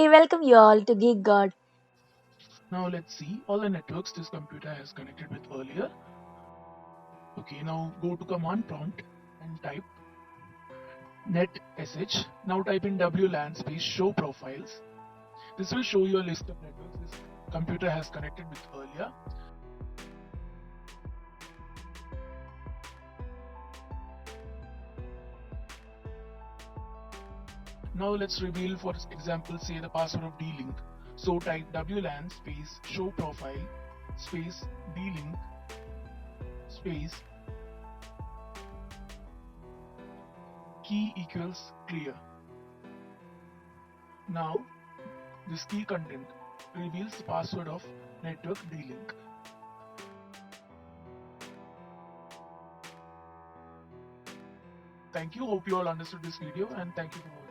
welcome you all to Geek God. Now let's see all the networks this computer has connected with earlier. Okay, now go to command prompt and type netsh. Now type in wlan space show profiles. This will show you a list of networks this computer has connected with earlier. Now let's reveal, for example, say the password of D-Link. So type wlan space show profile space D-Link space key equals clear. Now this key content reveals the password of network D-Link. Thank you. Hope you all understood this video and thank you for watching.